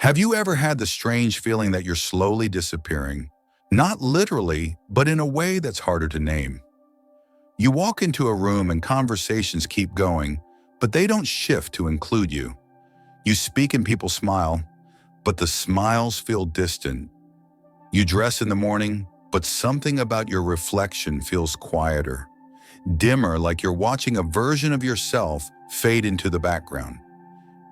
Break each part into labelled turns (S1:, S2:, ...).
S1: Have you ever had the strange feeling that you're slowly disappearing? Not literally, but in a way that's harder to name. You walk into a room and conversations keep going, but they don't shift to include you. You speak and people smile, but the smiles feel distant. You dress in the morning, but something about your reflection feels quieter, dimmer, like you're watching a version of yourself fade into the background.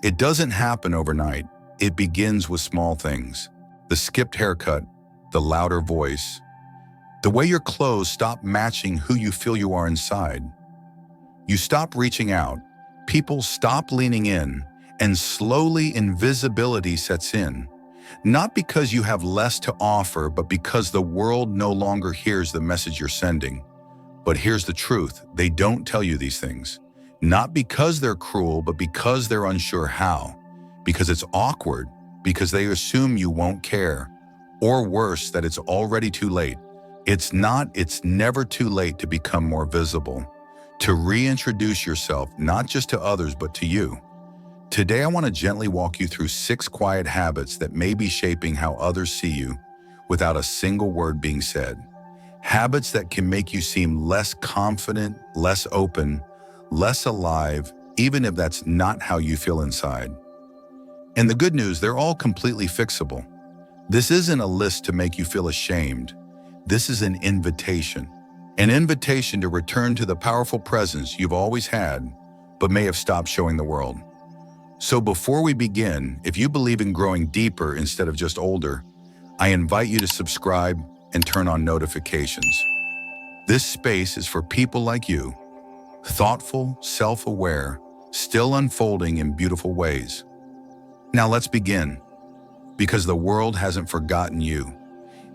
S1: It doesn't happen overnight. It begins with small things. The skipped haircut, the louder voice, the way your clothes stop matching who you feel you are inside. You stop reaching out, people stop leaning in, and slowly invisibility sets in. Not because you have less to offer, but because the world no longer hears the message you're sending. But here's the truth, they don't tell you these things. Not because they're cruel, but because they're unsure how. Because it's awkward, because they assume you won't care, or worse, that it's already too late. It's never too late to become more visible, to reintroduce yourself, not just to others, but to you. Today, I want to gently walk you through 6 quiet habits that may be shaping how others see you without a single word being said. Habits that can make you seem less confident, less open, less alive, even if that's not how you feel inside. And the good news, they're all completely fixable. This isn't a list to make you feel ashamed. This is an invitation to return to the powerful presence you've always had, but may have stopped showing the world. So before we begin, if you believe in growing deeper instead of just older, I invite you to subscribe and turn on notifications. This space is for people like you, thoughtful, self-aware, still unfolding in beautiful ways. Now let's begin, because the world hasn't forgotten you.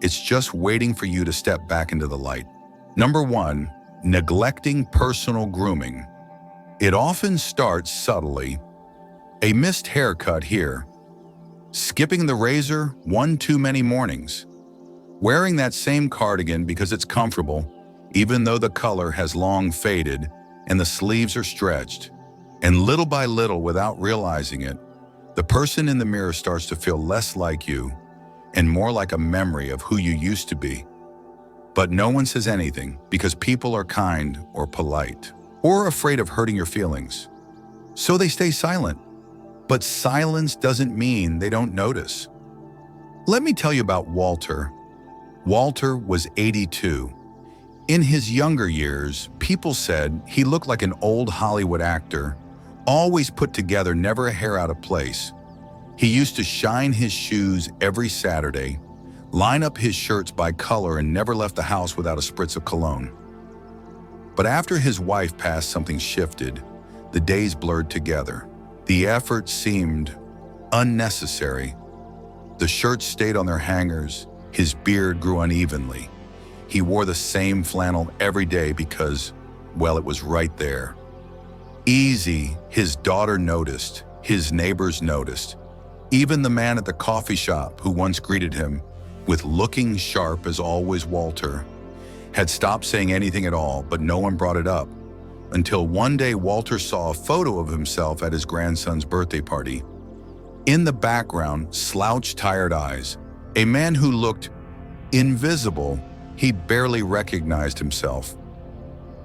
S1: It's just waiting for you to step back into the light. Number 1, neglecting personal grooming. It often starts subtly. A missed haircut here, skipping the razor one too many mornings, wearing that same cardigan because it's comfortable, even though the color has long faded and the sleeves are stretched. And little by little, without realizing it, the person in the mirror starts to feel less like you and more like a memory of who you used to be. But no one says anything because people are kind or polite or afraid of hurting your feelings. So they stay silent. But silence doesn't mean they don't notice. Let me tell you about Walter. Walter was 82. In his younger years, people said he looked like an old Hollywood actor, always put together, never a hair out of place. He used to shine his shoes every Saturday, line up his shirts by color, and never left the house without a spritz of cologne. But after his wife passed, something shifted. The days blurred together. The effort seemed unnecessary. The shirts stayed on their hangers. His beard grew unevenly. He wore the same flannel every day because, well, it was right there. Easy, his daughter noticed. His neighbors noticed. Even the man at the coffee shop who once greeted him with looking sharp as always Walter had stopped saying anything at all, but no one brought it up. Until one day Walter saw a photo of himself at his grandson's birthday party. In the background, slouched, tired eyes. A man who looked invisible. He barely recognized himself.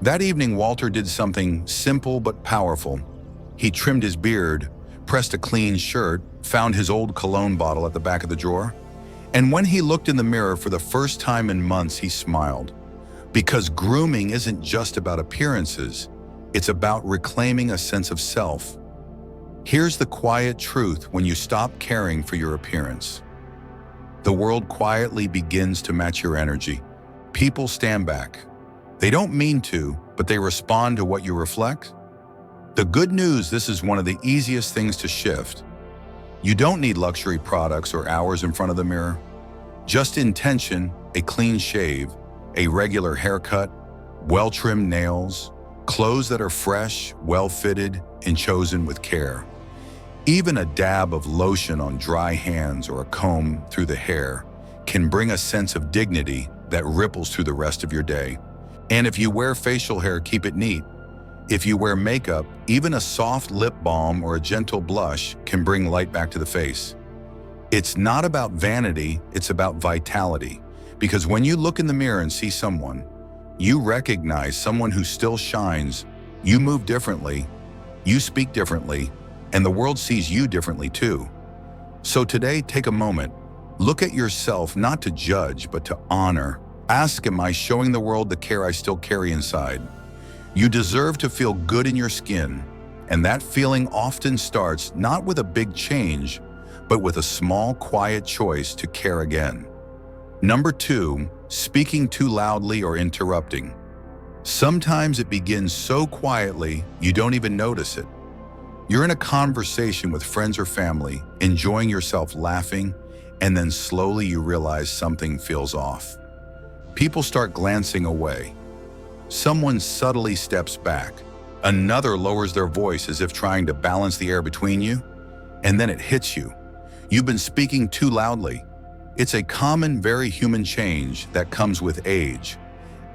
S1: That evening, Walter did something simple but powerful. He trimmed his beard, pressed a clean shirt, found his old cologne bottle at the back of the drawer. And when he looked in the mirror for the first time in months, he smiled. Because grooming isn't just about appearances. It's about reclaiming a sense of self. Here's the quiet truth when you stop caring for your appearance. The world quietly begins to match your energy. People stand back. They don't mean to, but they respond to what you reflect. The good news, this is one of the easiest things to shift. You don't need luxury products or hours in front of the mirror. Just intention, a clean shave, a regular haircut, well-trimmed nails, clothes that are fresh, well-fitted, and chosen with care. Even a dab of lotion on dry hands or a comb through the hair can bring a sense of dignity that ripples through the rest of your day. And if you wear facial hair, keep it neat. If you wear makeup, even a soft lip balm or a gentle blush can bring light back to the face. It's not about vanity, it's about vitality. Because when you look in the mirror and see someone, you recognize someone who still shines, you move differently, you speak differently, and the world sees you differently too. So today, take a moment. Look at yourself not to judge, but to honor. Ask, am I showing the world the care I still carry inside? You deserve to feel good in your skin, and that feeling often starts not with a big change, but with a small, quiet choice to care again. Number 2, speaking too loudly or interrupting. Sometimes it begins so quietly you don't even notice it. You're in a conversation with friends or family, enjoying yourself laughing, and then slowly you realize something feels off. People start glancing away. Someone subtly steps back. Another lowers their voice as if trying to balance the air between you, and then it hits you. You've been speaking too loudly. It's a common, very human change that comes with age.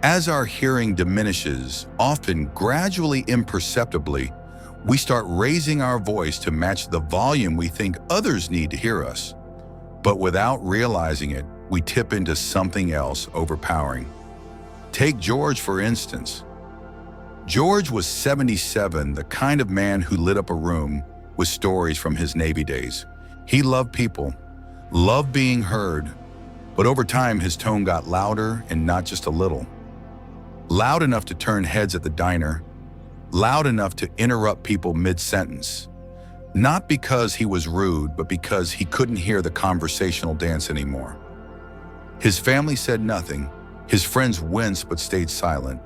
S1: As our hearing diminishes, often gradually imperceptibly, we start raising our voice to match the volume we think others need to hear us. But without realizing it, we tip into something else overpowering. Take George, for instance. George was 77, the kind of man who lit up a room with stories from his Navy days. He loved people, loved being heard, but over time his tone got louder, and not just a little. Loud enough to turn heads at the diner, loud enough to interrupt people mid-sentence. Not because he was rude, but because he couldn't hear the conversational dance anymore. His family said nothing. His friends winced but stayed silent.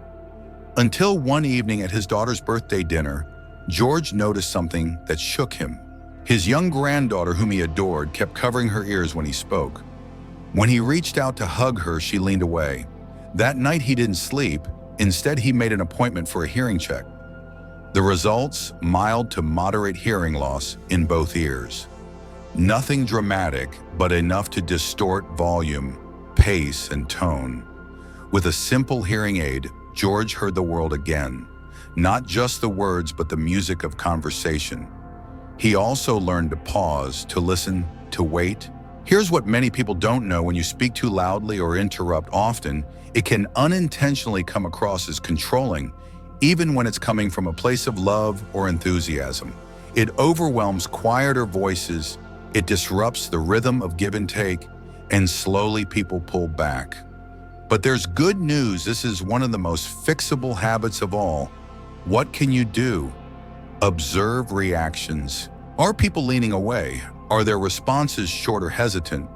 S1: Until one evening at his daughter's birthday dinner, George noticed something that shook him. His young granddaughter, whom he adored, kept covering her ears when he spoke. When he reached out to hug her, she leaned away. That night he didn't sleep. Instead, he made an appointment for a hearing check. The results, mild to moderate hearing loss in both ears. Nothing dramatic, but enough to distort volume, pace, and tone. With a simple hearing aid, George heard the world again. Not just the words, but the music of conversation. He also learned to pause, to listen, to wait. Here's what many people don't know: when you speak too loudly or interrupt often, it can unintentionally come across as controlling, even when it's coming from a place of love or enthusiasm. It overwhelms quieter voices, it disrupts the rhythm of give and take, and slowly people pull back. But there's good news. This is one of the most fixable habits of all. What can you do? Observe reactions. Are people leaning away? Are their responses short or hesitant?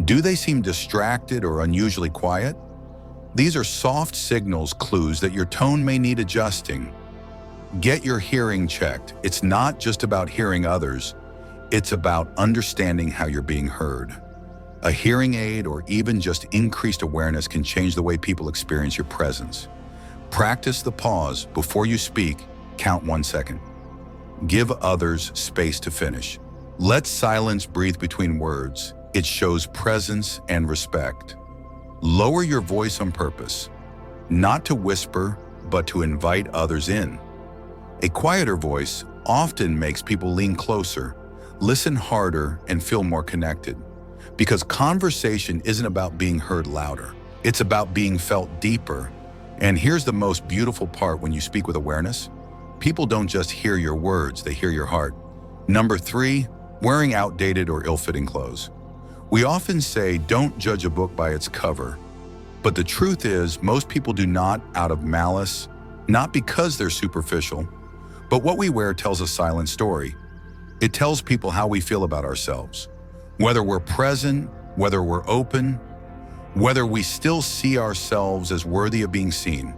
S1: Do they seem distracted or unusually quiet? These are soft signals, clues that your tone may need adjusting. Get your hearing checked. It's not just about hearing others. It's about understanding how you're being heard. A hearing aid or even just increased awareness can change the way people experience your presence. Practice the pause. Before you speak, count 1 second. Give others space to finish. Let silence breathe between words. It shows presence and respect. Lower your voice on purpose, not to whisper, but to invite others in. A quieter voice often makes people lean closer, listen harder, and feel more connected. Because conversation isn't about being heard louder. It's about being felt deeper. And here's the most beautiful part: when you speak with awareness, people don't just hear your words, they hear your heart. Number 3, wearing outdated or ill-fitting clothes. We often say, don't judge a book by its cover. But the truth is, most people do not out of malice, not because they're superficial, but what we wear tells a silent story. It tells people how we feel about ourselves. Whether we're present, whether we're open, whether we still see ourselves as worthy of being seen.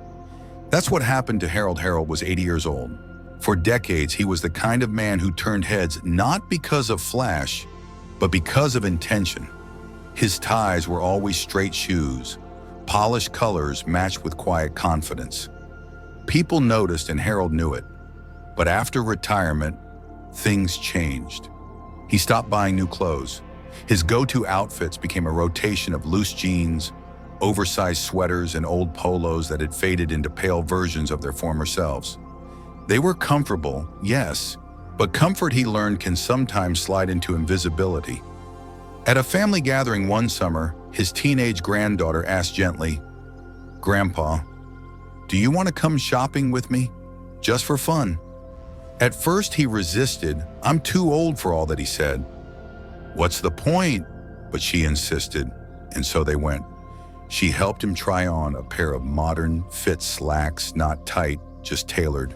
S1: That's what happened to Harold. Harold was 80 years old. For decades, he was the kind of man who turned heads not because of flash, but because of intention. His ties were always straight shoes, polished colors matched with quiet confidence. People noticed, and Harold knew it. But after retirement, things changed. He stopped buying new clothes. His go-to outfits became a rotation of loose jeans, oversized sweaters, and old polos that had faded into pale versions of their former selves. They were comfortable, yes, but comfort, he learned, can sometimes slide into invisibility. At a family gathering one summer, his teenage granddaughter asked gently, "Grandpa, do you want to come shopping with me? Just for fun?" At first he resisted. "I'm too old for all that," he said. "What's the point?" But she insisted, and so they went. She helped him try on a pair of modern fit slacks, not tight, just tailored.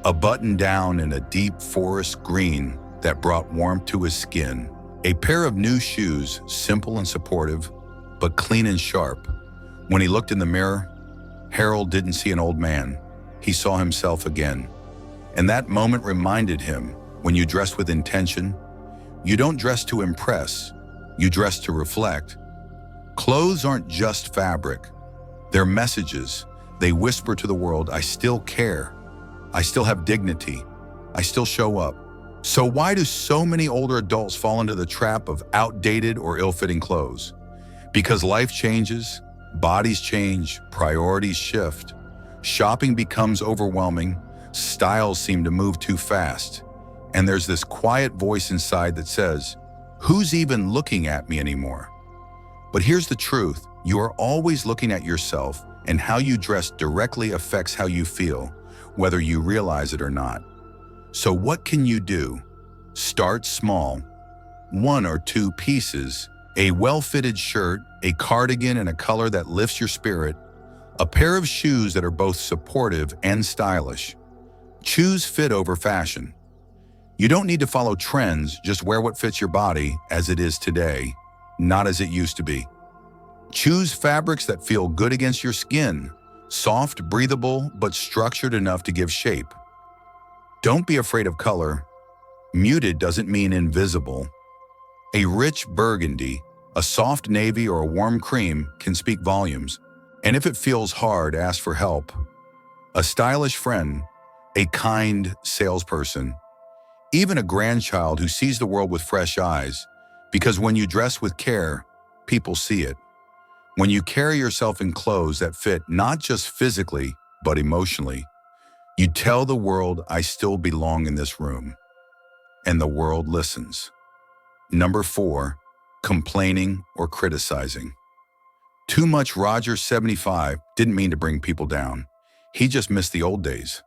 S1: A button down in a deep forest green that brought warmth to his skin. A pair of new shoes, simple and supportive, but clean and sharp. When he looked in the mirror, Harold didn't see an old man. He saw himself again. And that moment reminded him, when you dress with intention, you don't dress to impress, you dress to reflect. Clothes aren't just fabric. They're messages. They whisper to the world, "I still care. I still have dignity. I still show up." So why do so many older adults fall into the trap of outdated or ill-fitting clothes? Because life changes, bodies change, priorities shift. Shopping becomes overwhelming, styles seem to move too fast, and there's this quiet voice inside that says, "Who's even looking at me anymore?" But here's the truth. You are always looking at yourself, and how you dress directly affects how you feel, whether you realize it or not. So what can you do? Start small. 1 or 2 pieces, a well-fitted shirt, a cardigan in a color that lifts your spirit, a pair of shoes that are both supportive and stylish. Choose fit over fashion. You don't need to follow trends, just wear what fits your body as it is today, not as it used to be. Choose fabrics that feel good against your skin, soft, breathable, but structured enough to give shape. Don't be afraid of color. Muted doesn't mean invisible. A rich burgundy, a soft navy, or a warm cream can speak volumes. And if it feels hard, ask for help. A stylish friend, a kind salesperson, even a grandchild who sees the world with fresh eyes. Because when you dress with care, people see it. When you carry yourself in clothes that fit not just physically, but emotionally, you tell the world, "I still belong in this room." And the world listens. Number 4, complaining or criticizing. Too much Roger 75 didn't mean to bring people down. He just missed the old days.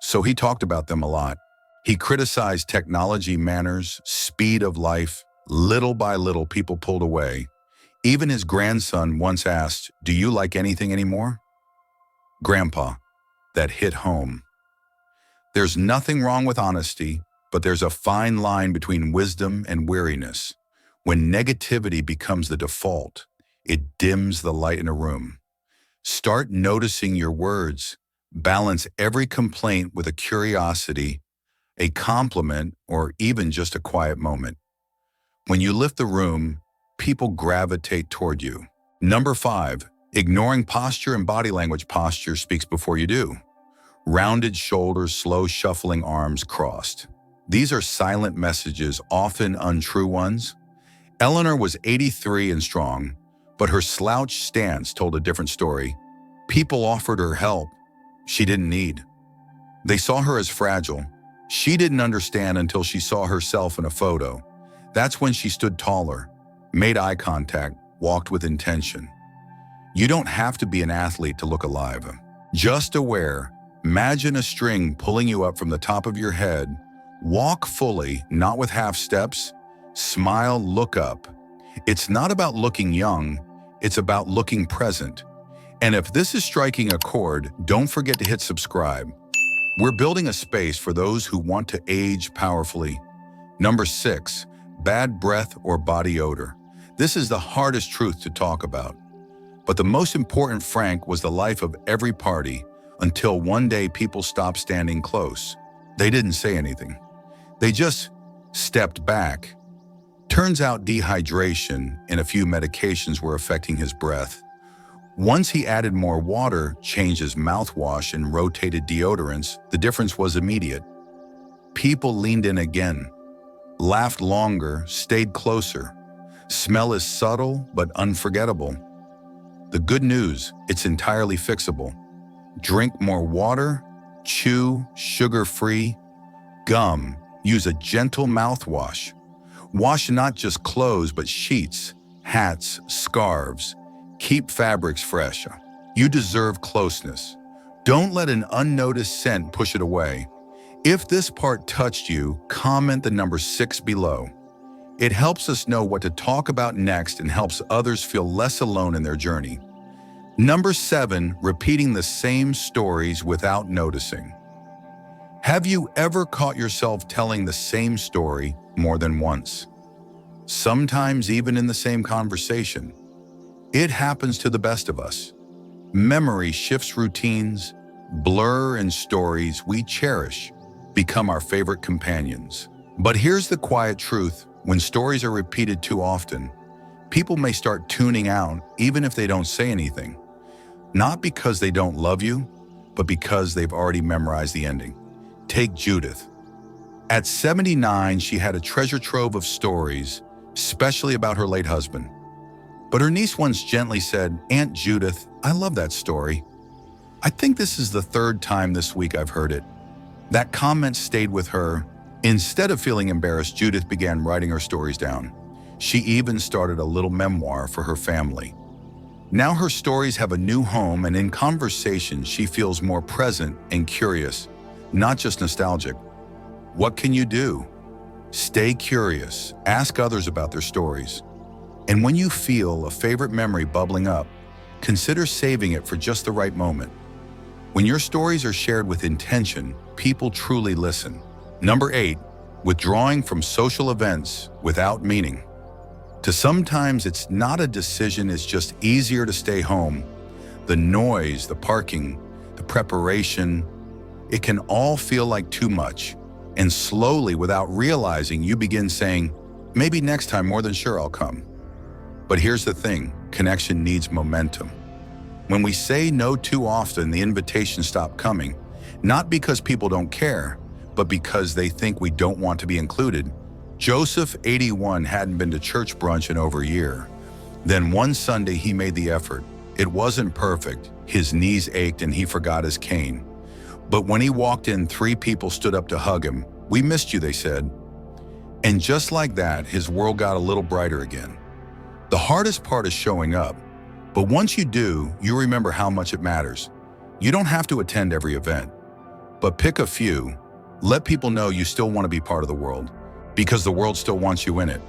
S1: So he talked about them a lot. He criticized technology, manners, speed of life. Little by little, people pulled away. Even his grandson once asked, "Do you like anything anymore?" Grandpa, that hit home. There's nothing wrong with honesty, but there's a fine line between wisdom and weariness. When negativity becomes the default, it dims the light in a room. Start noticing your words. Balance every complaint with a curiosity, a compliment, or even just a quiet moment. When you lift the room, people gravitate toward you. Number 5, ignoring posture and body language. Posture speaks before you do. Rounded shoulders, slow shuffling arms crossed. These are silent messages, often untrue ones. Eleanor was 83 and strong, but her slouched stance told a different story. People offered her help she didn't need. They saw her as fragile. She didn't understand until she saw herself in a photo. That's when she stood taller, made eye contact, walked with intention. You don't have to be an athlete to look alive. Just aware. Imagine a string pulling you up from the top of your head. Walk fully, not with half steps. Smile, look up. It's not about looking young, it's about looking present. And if this is striking a chord, don't forget to hit subscribe. We're building a space for those who want to age powerfully. Number 6, bad breath or body odor. This is the hardest truth to talk about. But the most important, Frank, was the life of every party until one day people stopped standing close. They didn't say anything. They just stepped back. Turns out dehydration and a few medications were affecting his breath. Once he added more water, changed his mouthwash, and rotated deodorants, the difference was immediate. People leaned in again, laughed longer, stayed closer. Smell is subtle but unforgettable. The good news, it's entirely fixable. Drink more water, chew sugar-free, gum, use a gentle mouthwash. Wash not just clothes, but sheets, hats, scarves. Keep fabrics fresh. You deserve closeness. Don't let an unnoticed scent push it away. If this part touched you, comment the number 6 below. It helps us know what to talk about next and helps others feel less alone in their journey. Number 7, repeating the same stories without noticing. Have you ever caught yourself telling the same story more than once? Sometimes even in the same conversation. It happens to the best of us. Memory shifts routines, blur, and stories we cherish become our favorite companions. But here's the quiet truth. When stories are repeated too often, people may start tuning out even if they don't say anything. Not because they don't love you, but because they've already memorized the ending. Take Judith. At 79, she had a treasure trove of stories, especially about her late husband. But her niece once gently said, "Aunt Judith, I love that story. I think this is the 3rd time this week I've heard it." That comment stayed with her. Instead of feeling embarrassed, Judith began writing her stories down. She even started a little memoir for her family. Now her stories have a new home, and in conversation, she feels more present and curious, not just nostalgic. What can you do? Stay curious. Ask others about their stories. And when you feel a favorite memory bubbling up, consider saving it for just the right moment. When your stories are shared with intention, people truly listen. Number 8, withdrawing from social events without meaning. To sometimes it's not a decision, it's just easier to stay home. The noise, the parking, the preparation, it can all feel like too much. And slowly, without realizing, you begin saying, maybe next time, more than sure I'll come. But here's the thing, connection needs momentum. When we say no too often, the invitations stop coming, not because people don't care, but because they think we don't want to be included. Joseph, 81, hadn't been to church brunch in over a year. Then one Sunday he made the effort. It wasn't perfect. His knees ached and he forgot his cane. But when he walked in, 3 people stood up to hug him. "We missed you," they said. And just like that, his world got a little brighter again. The hardest part is showing up. But once you do, you remember how much it matters. You don't have to attend every event, but pick a few. Let people know you still want to be part of the world, because the world still wants you in it.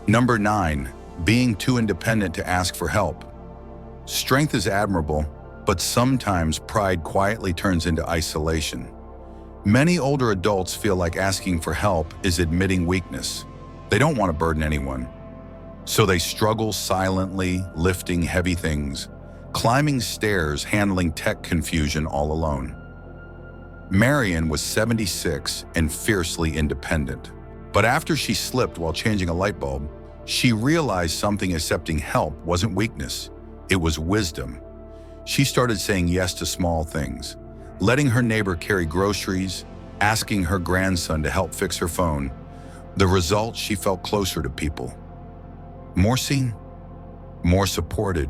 S1: Number 9, being too independent to ask for help. Strength is admirable, but sometimes pride quietly turns into isolation. Many older adults feel like asking for help is admitting weakness. They don't want to burden anyone. So they struggle silently, lifting heavy things, climbing stairs, handling tech confusion all alone. Marion was 76 and fiercely independent. But after she slipped while changing a light bulb, she realized something. Accepting help wasn't weakness, it was wisdom. She started saying yes to small things, letting her neighbor carry groceries, asking her grandson to help fix her phone. The result, she felt closer to people. More seen, more supported.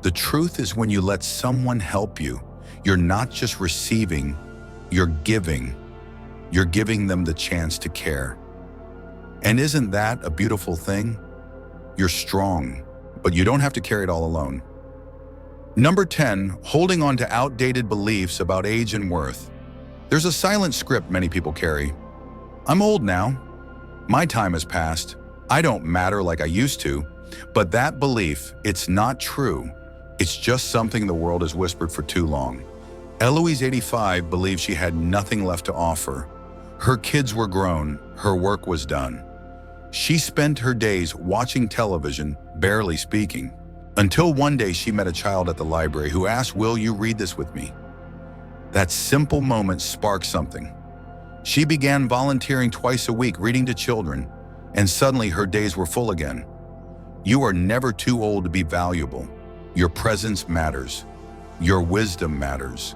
S1: The truth is, when you let someone help you, you're not just receiving, you're giving. You're giving them the chance to care. And isn't that a beautiful thing? You're strong, but you don't have to carry it all alone. Number 10, holding on to outdated beliefs about age and worth. There's a silent script many people carry. I'm old now. My time has passed. I don't matter like I used to. But that belief, it's not true. It's just something the world has whispered for too long. Eloise, 85, believed she had nothing left to offer. Her kids were grown. Her work was done. She spent her days watching television, barely speaking, until one day she met a child at the library who asked, "Will you read this with me?" That simple moment sparked something. She began volunteering twice a week, reading to children, and suddenly her days were full again. You are never too old to be valuable. Your presence matters. Your wisdom matters.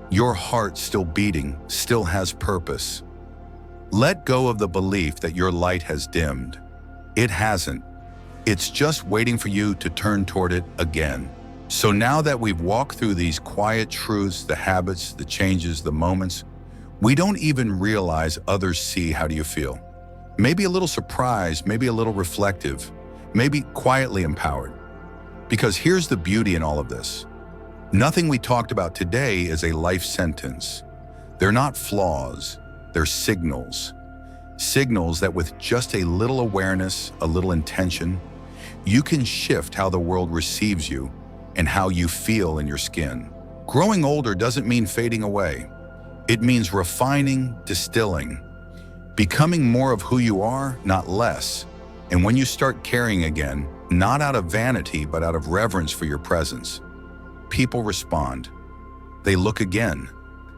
S1: Your heart still beating, still has purpose. Let go of the belief that your light has dimmed. It hasn't. It's just waiting for you to turn toward it again. So now that we've walked through these quiet truths, the habits, the changes, the moments, we don't even realize others see. How do you feel? Maybe a little surprised, maybe a little reflective, maybe quietly empowered. Because here's the beauty in all of this. Nothing we talked about today is a life sentence. They're not flaws, they're signals. Signals that with just a little awareness, a little intention, you can shift how the world receives you and how you feel in your skin. Growing older doesn't mean fading away. It means refining, distilling, becoming more of who you are, not less. And when you start caring again, not out of vanity, but out of reverence for your presence, people respond. They look again,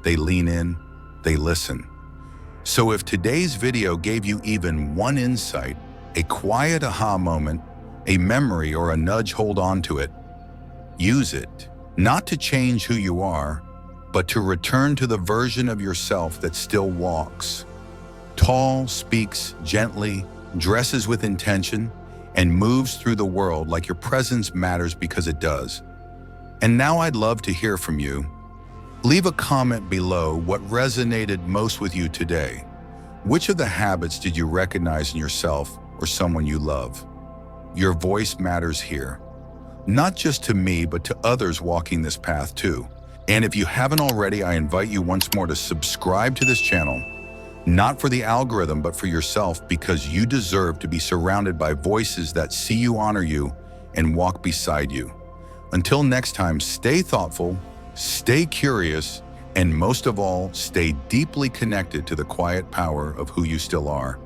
S1: they lean in, they listen. So if today's video gave you even one insight, a quiet aha moment, a memory or a nudge, hold on to it. Use it, not to change who you are, but to return to the version of yourself that still walks. Tall, speaks gently, dresses with intention, and moves through the world like your presence matters because it does. And now I'd love to hear from you. Leave a comment below what resonated most with you today. Which of the habits did you recognize in yourself or someone you love? Your voice matters here, not just to me, but to others walking this path too. And if you haven't already, I invite you once more to subscribe to this channel, not for the algorithm, but for yourself, because you deserve to be surrounded by voices that see you, honor you, and walk beside you. Until next time, stay thoughtful, stay curious, and most of all, stay deeply connected to the quiet power of who you still are.